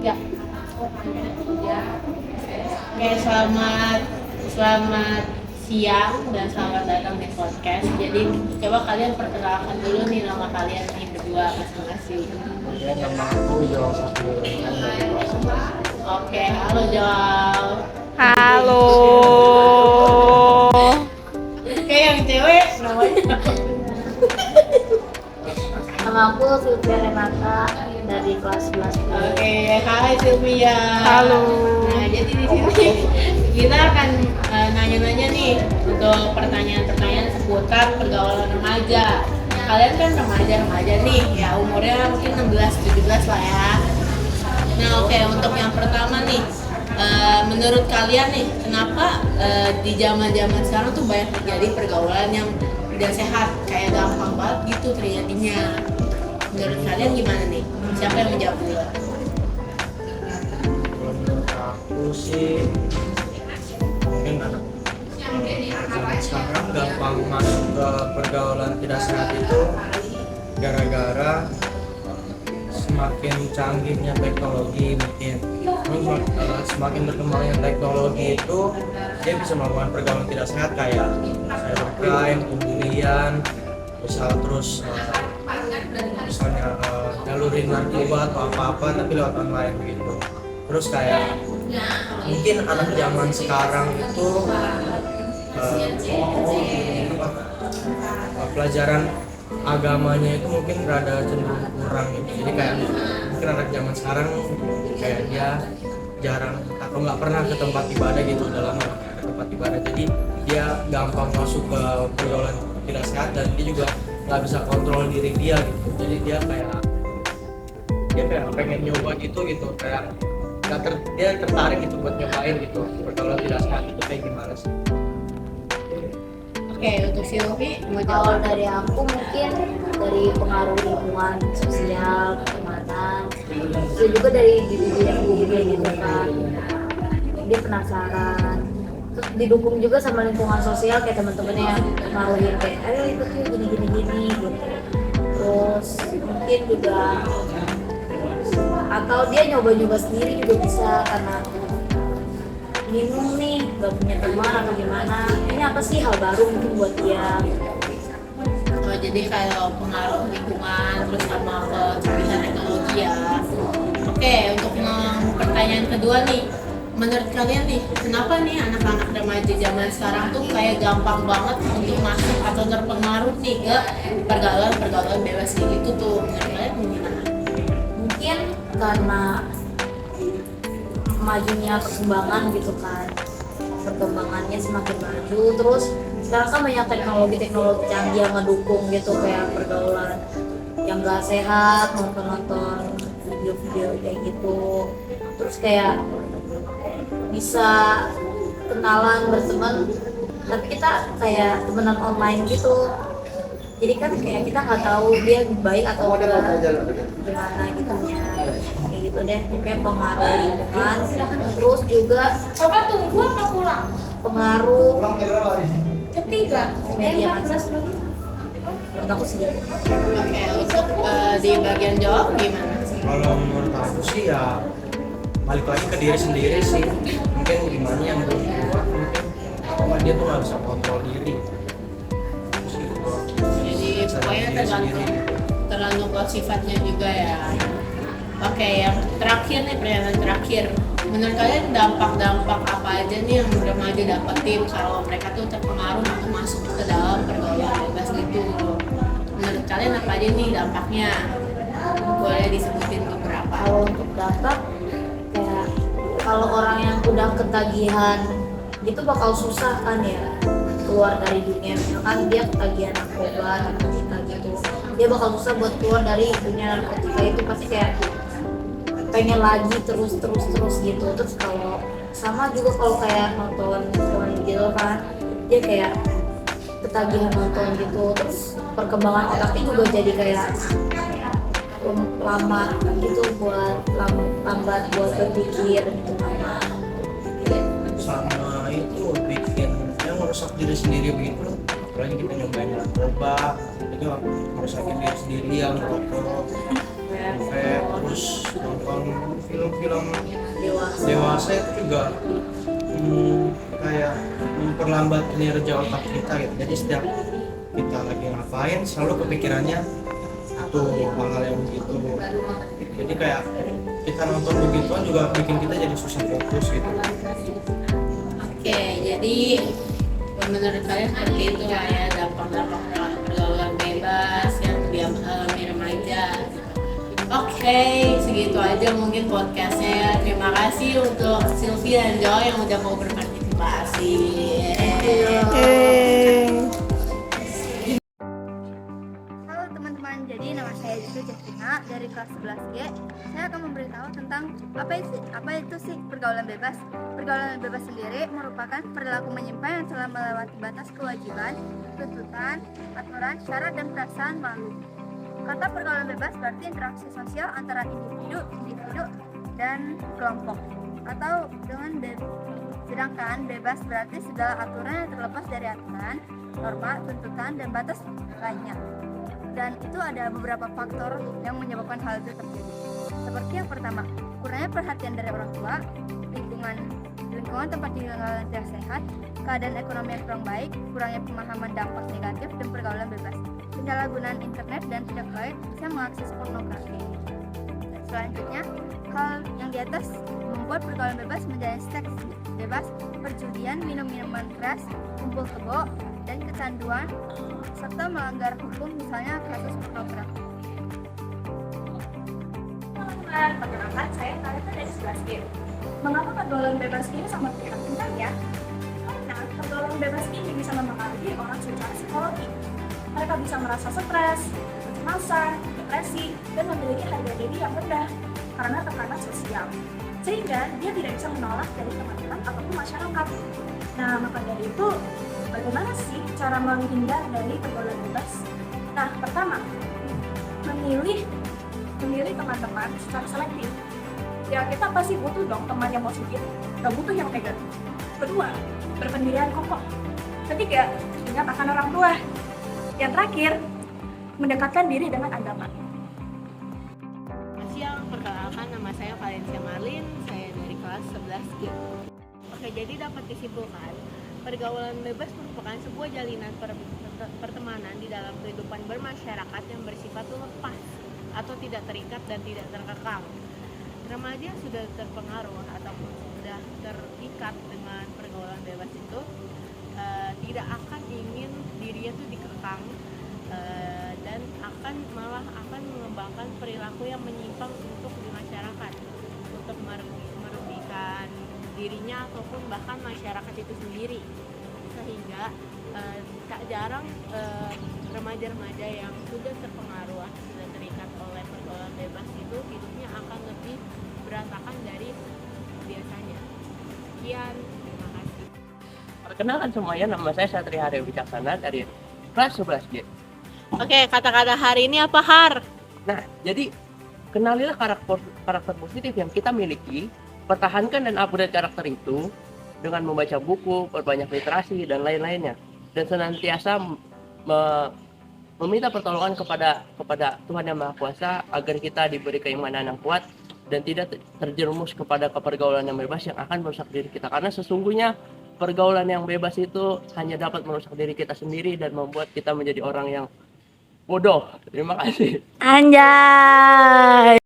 Tiga. Oke, selamat siang dan selamat datang di podcast. Jadi coba kalian perkenalkan dulu nih nama kalian nih berdua masing-masing. Ya, nama aku Joel Sakur. Oke, halo Joel. Halo. Oke, yang cewek namanya. Nama aku Sylvia Renata dari kelas 11. Oke, hai Sylvia. Halo. Nah, jadi di sini kita akan nanya-nanya nih untuk pertanyaan-pertanyaan seputar pergaulan remaja. Kalian kan remaja nih, ya umurnya mungkin 16-17 lah ya. Nah, oke, untuk yang pertama nih, menurut kalian nih, kenapa di zaman-zaman sekarang tuh banyak terjadi pergaulan yang tidak sehat, kayak gampang banget gitu terjadinya. Menurut kalian gimana nih? Siapa yang menjawab dulu? Kalau menurut aku sih mungkin anak zaman sekarang gampang masuk ke pergaulan tidak sehat itu gara-gara semakin canggihnya teknologi mungkin. Semakin berkembangnya teknologi itu dia bisa melakukan pergaulan tidak sehat kayak cybercrime, pembulian, terus misalnya nyalurin narkoba atau apa-apa tapi lewat online gitu. Terus kayak mungkin anak zaman sekarang itu pelajaran agamanya itu mungkin rada cenderung kurang gitu. Jadi kayak mungkin anak zaman sekarang kayak dia jarang atau nggak pernah ke tempat ibadah gitu, udah lama nggak ke tempat ibadah, jadi dia gampang masuk ke pergaulan tidak sehat dan dia juga nggak bisa kontrol diri dia gitu. Jadi dia kayak pengen nyoba gitu kayak dia tertarik gitu buat nyobain gitu pergaulan tidak sehat itu kayak gimana sih. Oke, untuk Silvi mau Kalau jawab. dari aku mungkin dari pengaruh lingkungan sosial, pertemanan, itu juga dari diri dia sendiri gitu kan. Dia penasaran, terus didukung juga sama lingkungan sosial kayak teman-temannya yang pengaruhin kayak ayo ikut yuk gini gitu. Terus mungkin juga atau dia nyoba-nyoba sendiri juga bisa karena bingung nih gak punya teman atau gimana, ini apa sih hal baru mungkin buat dia. Oh, jadi kalau pengaruh lingkungan terus sama kecanggihan teknologi ya. Oke, untuk pertanyaan kedua nih, menurut kalian nih, kenapa nih anak-anak remaja zaman sekarang tuh kayak gampang banget untuk masuk atau terpengaruh nih ke pergaulan bebas kayak gitu tuh? Menurut kalian gimana? Mungkin karena majunya perkembangan gitu kan, perkembangannya semakin maju, terus sekarang kan banyak teknologi canggih yang ngedukung gitu kayak pergaulan yang gak sehat, nonton video-video kayak gitu, terus kayak bisa kenalan berteman tapi kita kayak temenan online gitu, jadi kan kayak kita nggak tahu dia baik atau enggak gimana gitunya, kayak gitu deh. Kayak pengaruh lingkungan, terus juga Coba tunggu apa pulang? pengaruh Ketiga. media massa. Menurut aku sih gitu. Oke, untuk di bagian jawab gimana? Kalau menurut aku sih ya balik lagi ke diri sendiri sih, mungkin gimana yang berubah mungkin apa dia tuh nggak bisa kontrol diri. Terus gitu. Jadi pokoknya tergantung ke sifatnya juga ya. Oke, yang terakhir nih, pernyataan terakhir. Menurut kalian dampak-dampak apa aja nih yang remaja dapetin kalau mereka tuh terpengaruh atau masuk ke dalam pergaulan bebas gitu? Menurut kalian apa aja nih dampaknya? Boleh disebutin beberapa. Kalau untuk dampak kayak kalau orang yang udah ketagihan itu bakal susah kan ya keluar dari dunia, misalkan dia ketagihan narkoba, narkotika gitu, dia bakal susah buat keluar dari dunia narkotika itu, pasti kayak pengen lagi terus gitu. Terus kalau sama juga kalau kayak nonton film gitu kan, dia kayak ketagihan nonton gitu, terus perkembangan otaknya juga jadi kayak lama gitu, buat lambat buat berpikir gitu lama. Sama itu bikin yang merusak diri sendiri begitu loh. Apalagi kita nyobain narkoba itu merusakin diri sendiri yang rokok terus nonton film-film Dewasa. dewasa itu juga kayak memperlambat kinerja otak kita gitu. Jadi setiap kita lagi ngapain selalu kepikirannya tuh hal-hal yang begitu. Jadi kayak kita nonton begituan juga bikin kita jadi susah fokus gitu. Oke, jadi menurut kalian seperti itu lah ya dampak-dampak pergaulan bebas yang dialami remaja. Oke, segitu aja mungkin podcastnya ya. Terima kasih untuk Sylvie dan Joy yang udah mau berpartisipasi. Halo teman-teman, jadi nama saya Jessica Justina dari kelas 11G. Saya akan memberitahu tentang apa itu sih pergaulan bebas. Pergaulan bebas sendiri merupakan perilaku menyimpang yang telah melewati batas kewajiban, tuntutan, aturan, syarat, dan perasaan malu. Kata pergaulan bebas berarti interaksi sosial antara individu dan kelompok. Atau sedangkan bebas berarti segala aturan yang terlepas dari aturan, norma, tuntutan, dan batas lainnya. Dan itu ada beberapa faktor yang menyebabkan hal itu terjadi. Seperti yang pertama, kurangnya perhatian dari orang tua, lingkungan tempat tinggal yang tidak sehat, keadaan ekonomi yang kurang baik, kurangnya pemahaman dampak negatif dan pergaulan bebas. Penyalahgunaan internet dan tidak baik bisa mengakses pornografi. Selanjutnya, hal yang di atas membuat pergaulan bebas menjadi seks bebas, perjudian, minum minuman keras, kumpul kebo, dan kecanduan, serta melanggar hukum misalnya kasus pornografi. Teman-teman, perkenalkan saya Talita dari 11G. Mengapa pergaulan bebas ini sangat penting ya? Karena pergaulan bebas ini bisa mempengaruhi orang secara psikologi. Mereka bisa merasa stres, kecemasan, depresi, dan memiliki harga diri yang rendah karena tekanan sosial. Sehingga dia tidak bisa menolak dari teman-teman ataupun masyarakat. Nah, maka dari itu, bagaimana sih cara menghindar dari pergaulan bebas? Nah, pertama, memilih teman-teman secara selektif. Ya, kita pasti butuh dong teman yang positif, gak butuh yang negatif. Kedua, berpendirian kokoh. Ketiga, ingat akan orang tua. Yang terakhir, mendekatkan diri dengan agama. Siang, perkenalkan nama saya Valencia Marlin, saya dari kelas 11G. Oke, jadi dapat disimpulkan, pergaulan bebas merupakan sebuah jalinan pertemanan di dalam kehidupan bermasyarakat yang bersifat lepas atau tidak terikat dan tidak terkekang. Remaja sudah terpengaruh ataupun sudah terikat dengan pergaulan bebas itu tidak akan ingin dirinya itu dikekang dan malah akan mengembangkan perilaku yang menyimpang untuk di masyarakat untuk merugikan dirinya ataupun bahkan masyarakat itu sendiri, sehingga tak jarang remaja-remaja yang sudah terpengaruh sudah terikat oleh pergaulan bebas itu hidupnya akan lebih berantakan dari biasanya. Sekian, terima kasih. Perkenalkan semuanya, nama saya Satria Haryo Wicaksana dari kelas 11G. Oke, kata-kata hari ini apa, Har? Nah, jadi kenalilah karakter positif yang kita miliki, pertahankan dan upgrade karakter itu dengan membaca buku, perbanyak literasi, dan lain-lainnya. Dan senantiasa meminta pertolongan kepada Tuhan Yang Maha Kuasa agar kita diberi keimanan yang kuat dan tidak terjerumus kepada kepergaulan yang bebas yang akan merusak diri kita. Karena sesungguhnya pergaulan yang bebas itu hanya dapat merusak diri kita sendiri dan membuat kita menjadi orang yang bodoh. Terima kasih. Anjay.